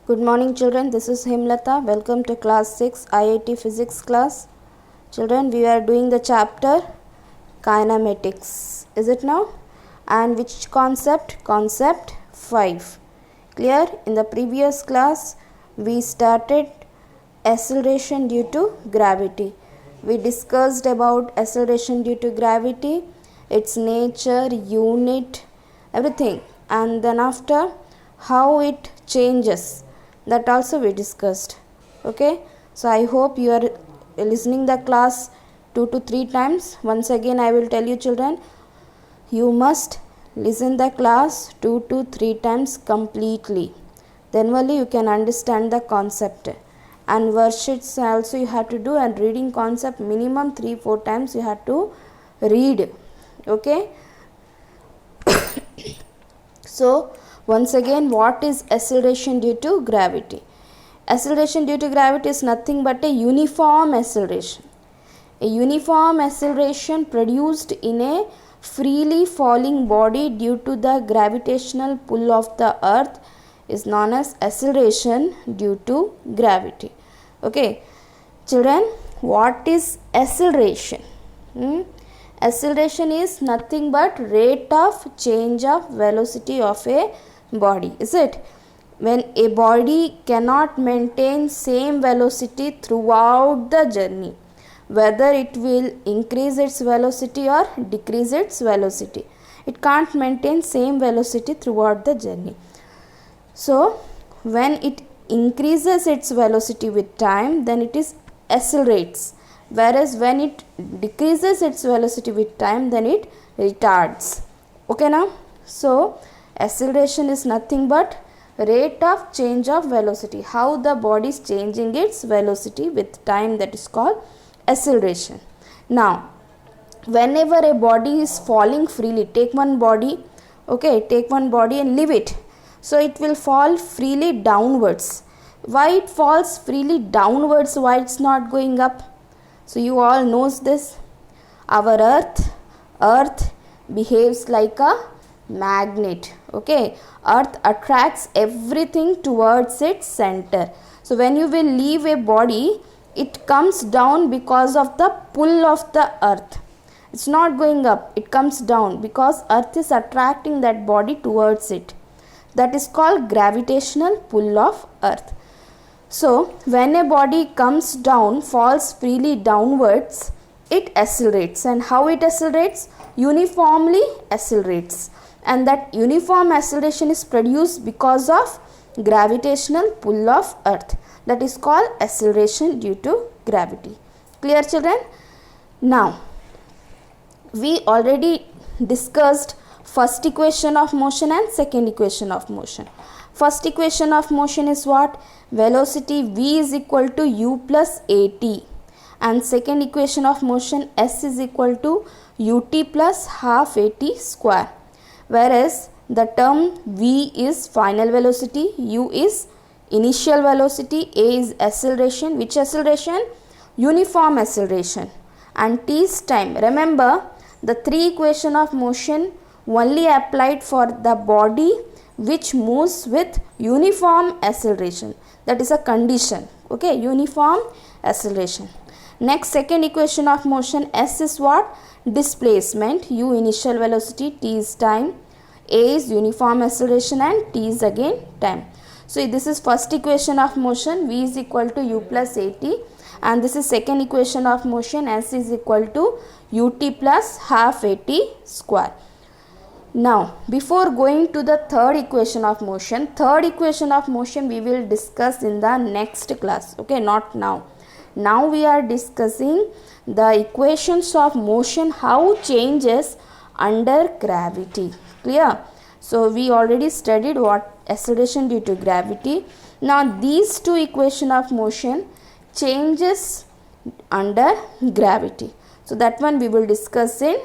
Good morning children, this is Himlata. Welcome to class 6 IIT physics class. Children, we are doing the chapter kinematics. Is it now? And which concept? Concept 5. Clear? In the previous class, we started acceleration due to gravity. We discussed about acceleration due to gravity, its nature, unit, everything. And then after, how it changes. That also we discussed. Okay, so I hope you are listening the class 2 to 3 times. Once again I will tell you children, you must listen the class 2 to 3 times completely. Then only you can understand the concept. And worksheets also you have to do, and reading concept minimum 3-4 times you have to read. Okay. So once again, what is acceleration due to gravity? Acceleration due to gravity is nothing but a uniform acceleration. A uniform acceleration produced in a freely falling body due to the gravitational pull of the earth is known as acceleration due to gravity. Okay, children, what is acceleration? Acceleration is nothing but rate of change of velocity of a body. Is it? When a body cannot maintain same velocity throughout the journey, whether it will increase its velocity or decrease its velocity, it can't maintain same velocity throughout the journey. So when it increases its velocity with time, then it is accelerates, whereas when it decreases its velocity with time, then it retards. Okay now? So acceleration is nothing but rate of change of velocity, how the body is changing its velocity with time, that is called acceleration. Now whenever a body is falling freely, take one body, okay, take one body and leave it, so it will fall freely downwards. Why it falls freely downwards? Why it's not going up? So you all knows this. Our earth behaves like a magnet. Okay, earth attracts everything towards its center. So when you will leave a body, it comes down because of the pull of the earth. It's not going up, it comes down because earth is attracting that body towards it. That is called gravitational pull of earth. So when a body comes down, falls freely downwards, it accelerates. And how it accelerates? Uniformly accelerates. And that uniform acceleration is produced because of gravitational pull of earth. That is called acceleration due to gravity. Clear children? Now, we already discussed first equation of motion and second equation of motion. First equation of motion is what? Velocity v is equal to u plus at. And second equation of motion, s is equal to ut plus half at square. Whereas the term v is final velocity, u is initial velocity, a is acceleration. Which acceleration? Uniform acceleration. And t is time. Remember, the three equation of motion only applied for the body which moves with uniform acceleration. That is a condition. Okay, uniform acceleration. Next, second equation of motion, s is what? Displacement, u initial velocity, t is time, a is uniform acceleration, and t is again time. So this is first equation of motion, v is equal to u plus at, and this is second equation of motion, s is equal to ut plus half at square. Now before going to the third equation of motion we will discuss in the next class. Okay, not now. Now we are discussing the equations of motion, how changes under gravity. Clear? So we already studied what acceleration due to gravity. Now these two equation of motion changes under gravity. So that one we will discuss in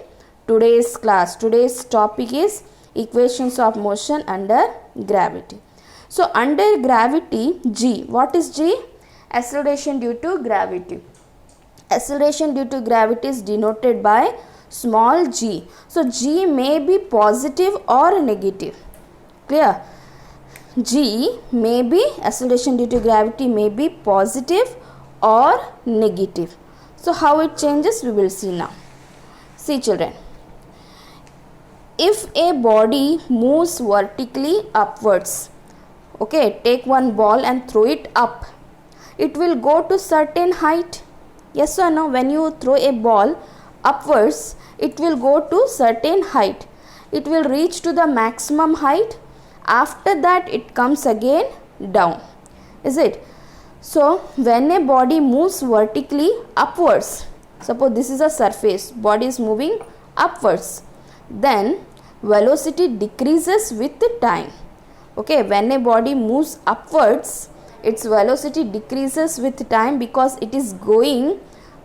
today's class. Today's topic is equations of motion under gravity. So under gravity, g, what is g? Acceleration due to gravity. Acceleration due to gravity is denoted by small g. So g may be positive or negative. Clear? G may be, acceleration due to gravity may be positive or negative. So how it changes we will see now. See children, if a body moves vertically upwards, okay, take one ball and throw it up, it will go to certain height. Yes or no? When you throw a ball upwards, it will go to certain height. It will reach to the maximum height. After that it comes again down. Is it? So when a body moves vertically upwards, suppose this is a surface, body is moving upwards, then velocity decreases with the time. Okay, when a body moves upwards, its velocity decreases with time because it is going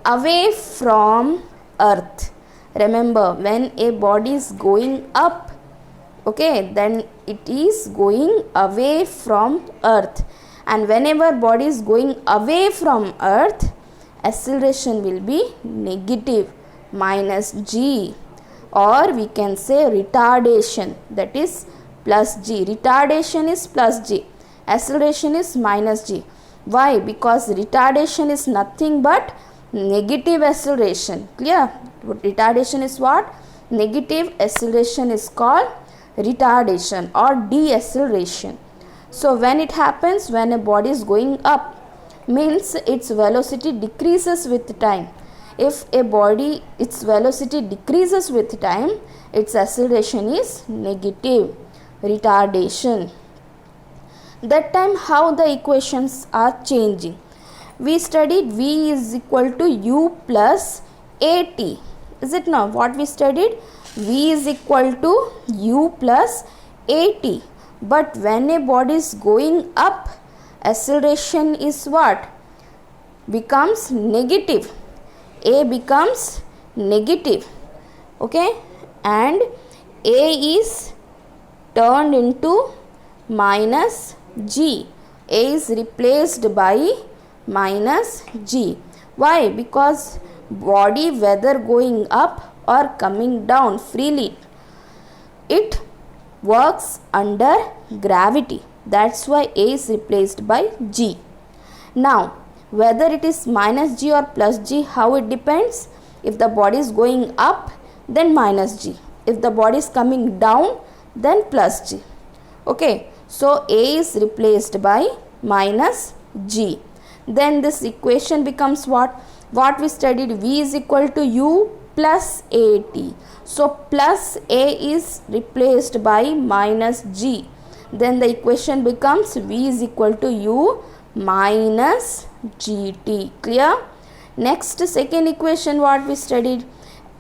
away from earth. Remember, when a body is going up, okay, then it is going away from earth, and whenever body is going away from earth, acceleration will be negative, minus g, or we can say retardation, that is plus g. Retardation is plus g, acceleration is minus g. Why? Because retardation is nothing but negative acceleration. Clear? Retardation is what? Negative acceleration is called retardation or deceleration. So when it happens, when a body is going up, means its velocity decreases with time. If a body, its velocity decreases with time, its acceleration is negative, retardation. That time how the equations are changing. We studied v is equal to u plus at. Is it not? What we studied? V is equal to u plus at. But when a body is going up, acceleration is what? Becomes negative. A becomes negative. Okay? And A is turned into minus g. A is replaced by minus g. Why? Because body, whether going up or coming down freely, it works under gravity. That's why A is replaced by g. Now whether it is minus g or plus g, how it depends? If the body is going up, then minus g. If the body is coming down, then plus g. Okay, so A is replaced by minus g. Then this equation becomes what? What we studied, v is equal to u plus at. So plus A is replaced by minus g. Then the equation becomes v is equal to u minus gt. Clear? Next, second equation what we studied,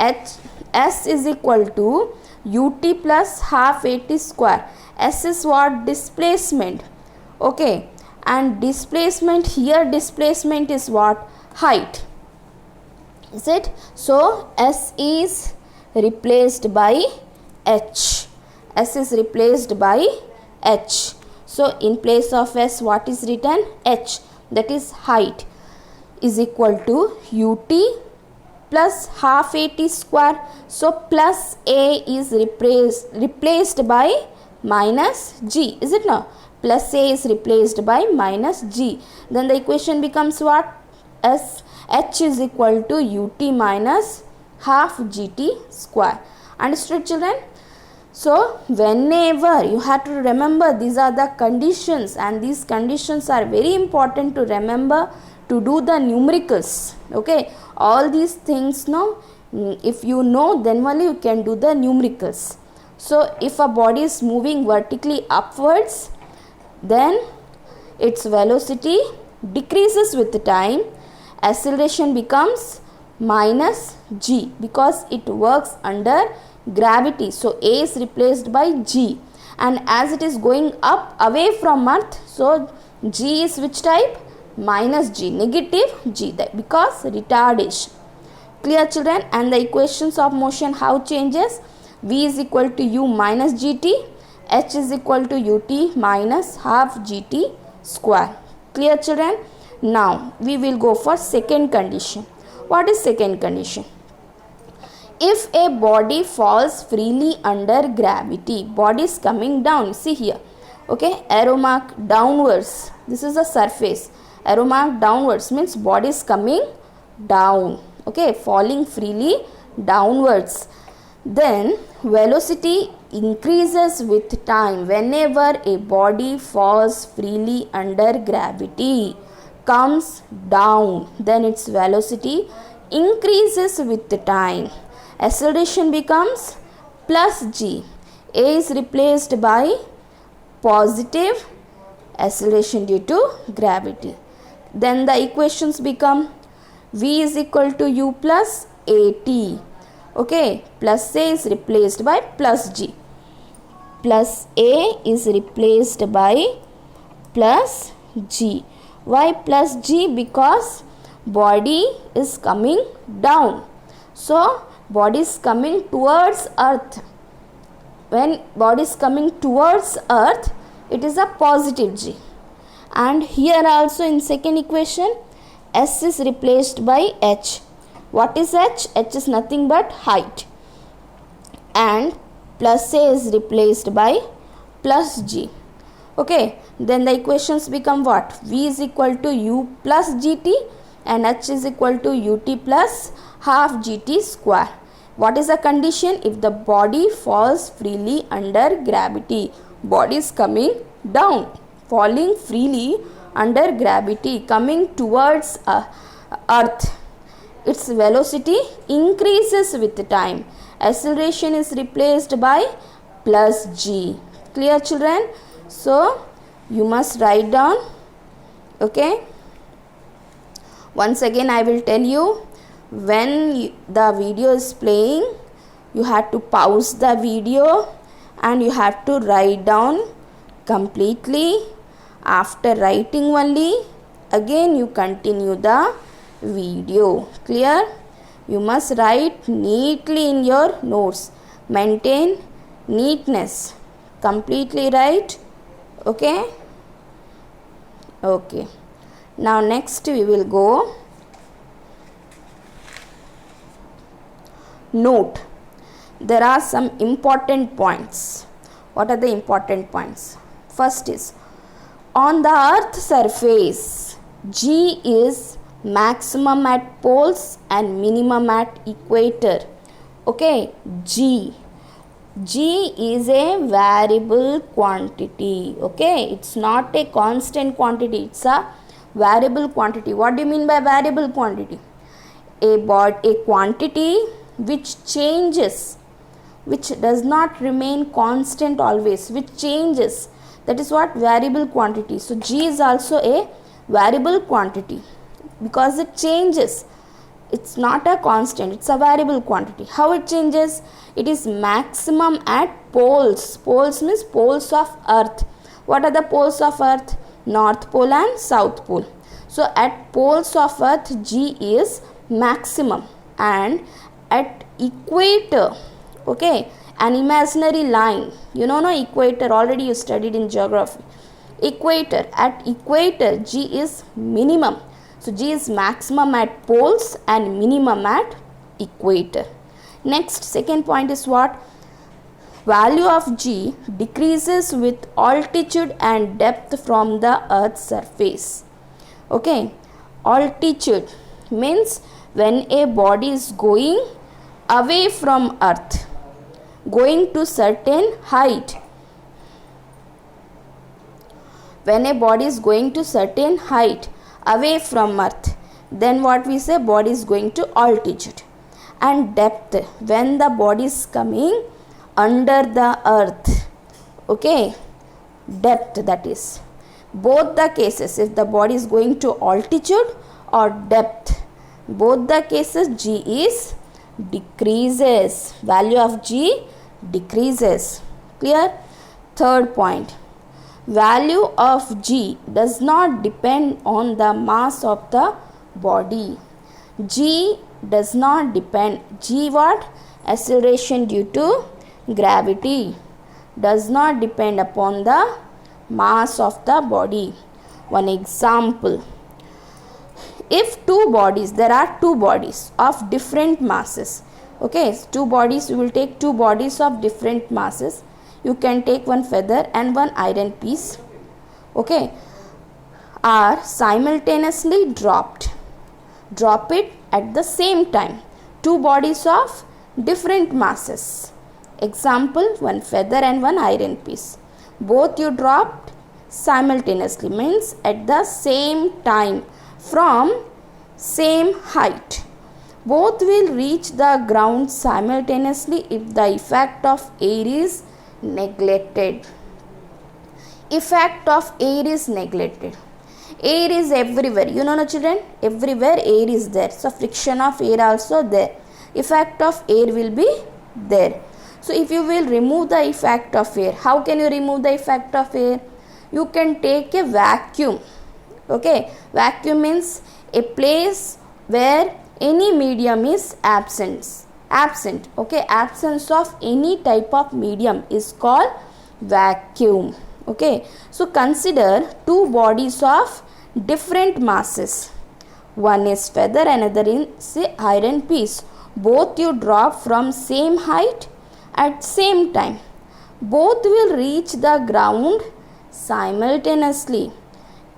s is equal to ut plus half at square. S is what? Displacement. Okay, and displacement, here displacement is what? Height. Is it? So s is replaced by h. S is replaced by h. So in place of s, what is written? H, that is height, is equal to ut plus half at square. So plus A is replaced by minus g. Is it not? Plus A is replaced by minus g. Then the equation becomes what? H is equal to ut minus half gt square. Understood children? So whenever you have to remember, these are the conditions, and these conditions are very important to remember to do the numericals. Okay, all these things now, if you know, then only you can do the numericals. So if a body is moving vertically upwards, then its velocity decreases with the time. Acceleration becomes minus g because it works under gravity. So A is replaced by g, and as it is going up away from earth, so g is which type? Minus g, negative g, because retardation. Clear children? And the equations of motion how changes? V is equal to u minus gt, h is equal to ut minus half gt square. Clear children? Now we will go for second condition. What is second condition? If a body falls freely under gravity, body is coming down, see here, Okay, arrow mark downwards, this is the surface. Arrow mark downwards means body is coming down, okay, falling freely downwards. Then velocity increases with time whenever a body falls freely under gravity, comes down, then its velocity increases with the time. Acceleration becomes plus g. A is replaced by positive acceleration due to gravity. Then the equations become v is equal to u plus at. Okay, plus a is replaced by plus g. Plus a is replaced by plus g. Why plus g? Because body is coming down. So body is coming towards earth. When body is coming towards earth, it is a positive g. And here also in second equation, s is replaced by h. What is h? H is nothing but height. And plus a is replaced by plus g. Okay, then the equations become what? V is equal to u plus gt and h is equal to ut plus half gt square. What is the condition? If the body falls freely under gravity. Body is coming down, falling freely under gravity, coming towards earth. Its velocity increases with time. Acceleration is replaced by plus g. Clear, children? So you must write down. Okay. Once again I will tell you, when the video is playing, you have to pause the video and you have to write down completely. After writing only, again you continue the video. Clear? You must write neatly in your notes. Maintain neatness. Completely write. Okay? Okay. Now next we will go. Note. There are some important points. What are the important points? First is, on the earth surface, G is maximum at poles and minimum at equator. Okay, G is a variable quantity. Okay, it's not a constant quantity, it's a variable quantity. What do you mean by variable quantity? A quantity which changes, which does not remain constant always, which changes. That is what variable quantity. So G is also a variable quantity because it changes. It's not a constant, it's a variable quantity. How it changes? It is maximum at poles. Poles means poles of earth. What are the poles of earth? North pole and south pole. So at poles of earth, G is maximum. And at equator, okay, an imaginary line, you know, equator, already you studied in geography. Equator, at equator G is minimum. So G is maximum at poles and minimum at equator. Next, second point is what? Value of G decreases with altitude and depth from the earth's surface. Okay, altitude means when a body is going away from earth, going to certain height. When a body is going to certain height away from earth, then what we say? Body is going to altitude. And depth, when the body is coming under the earth. Okay, depth, that is. Both the cases, if the body is going to altitude or depth, both the cases G is decreases. Value of G decreases. Clear? Third point. Value of G does not depend on the mass of the body. G does not depend. G what? Acceleration due to gravity. Does not depend upon the mass of the body. One example. If two bodies, there are two bodies of different masses. Okay, two bodies, we will take two bodies of different masses. you can take one feather and one iron piece, okay, are simultaneously dropped. Drop it at the same time. Two bodies of different masses. Example, one feather and one iron piece. Both you dropped simultaneously, means at the same time from same height. Both will reach the ground simultaneously if the effect of air is neglected. Effect of air is neglected. Air is everywhere, you know, children, everywhere air is there, so friction of air also there, effect of air will be there. So if you will remove the effect of air, how can you remove the effect of air? You can take a vacuum, okay. Vacuum means a place where any medium is absent, okay. Absence of any type of medium is called vacuum, okay. So consider two bodies of different masses. One is feather, another is iron piece. Both you drop from same height at same time. Both will reach the ground simultaneously.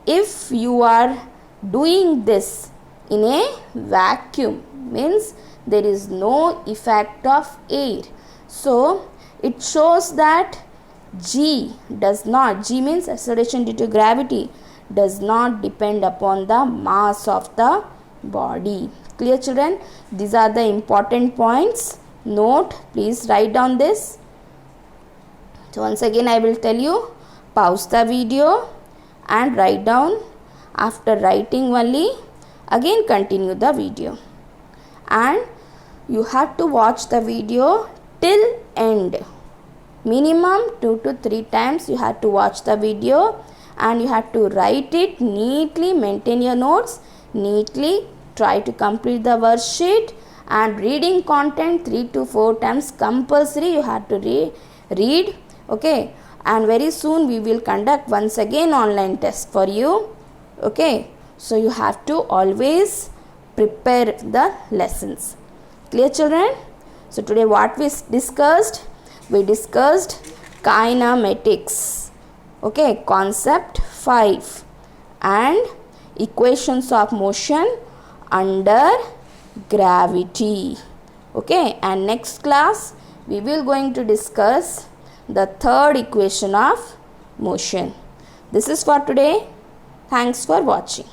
If you are doing this in a vacuum, means there is no effect of air. So it shows that G means acceleration due to gravity, does not depend upon the mass of the body. Clear, children? These are the important points. Note, please write down this. So once again I will tell you, pause the video and write down. After writing only, again continue the video. And you have to watch the video till end. Minimum 2 to 3 times you have to watch the video, and you have to write it neatly, maintain your notes neatly, try to complete the worksheet, and reading content 3 to 4 times compulsory you have to read, okay. And very soon we will conduct once again online test for you, okay. So you have to always prepare the lessons. Clear, children? So today what we discussed? We discussed kinematics, okay, concept 5, and equations of motion under gravity, okay. And next class we will going to discuss the third equation of motion. This is for today. Thanks for watching.